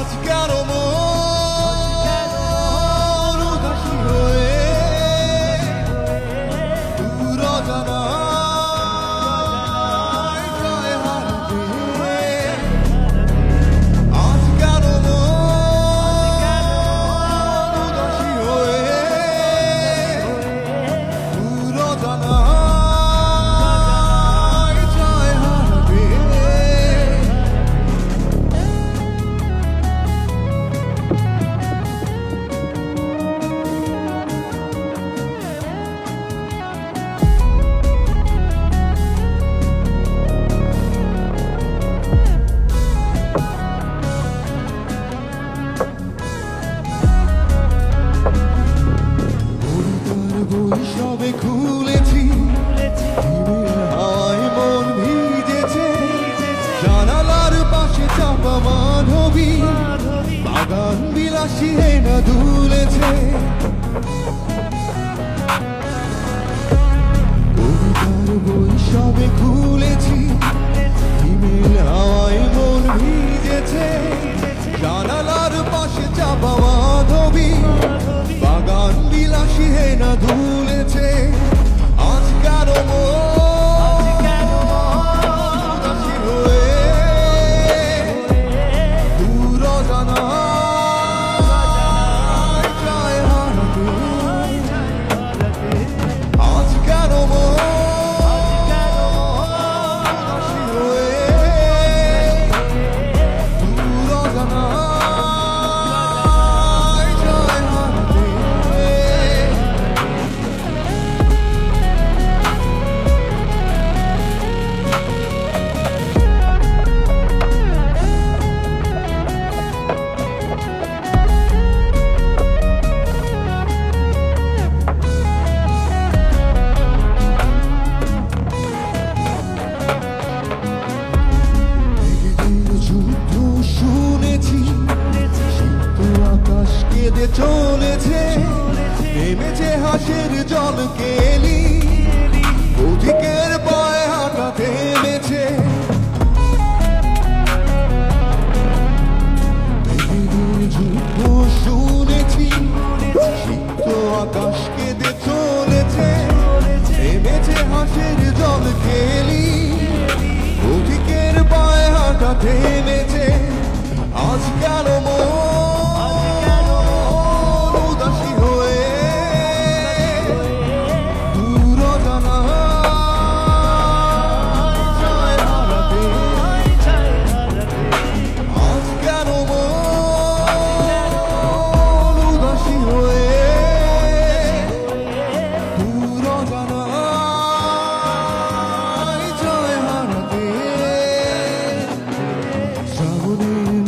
আজ কেন মন উদাসী হয়ে দূর অজানায় যায় হারাতে। আজ কেন মন উদাসী হয়ে দূর অজানায় যায় হারাতে। বই সবে খুলেছি, হাওয়ায় মন ভিজেছে, জানালার পাশে চাপা মাধবী, বাগান বিলাসী হেনা দুলেছে। কবিতার বই সবে খুলেছি, হিমেল হাওয়ায় মন ভিজেছে, জানালার পাশে চাপা মাধবী, বাগান বিলাসী হেনা দুলেছে। আজ কেন উদাসী হয়ে দূর অজানায় যায় হারাতে। আজ কেন উদাসী হয়ে দূর অজানায় যায় হারাতে। যুদ্ধ শুনেছি, সিক্ত আকাশ কেঁদে চলেছে, নেমেছে হাসির জল কেলি, পথিকের পায়ে হাঁটা থেমেছে। যুদ্ধ শুনেছি, সিক্ত আকাশ কেঁদে চলেছে, নেমেছে হাসির জল কেলি, পথিকের পায়ে হাঁটা থেমেছে। আজ কেন মন উদাসী হয়ে দূর অজানায় যায় হারাতে। আজ কেন মন উদাসী হয়ে দূর অজানায় যায় হারাতে। শ্রাবণের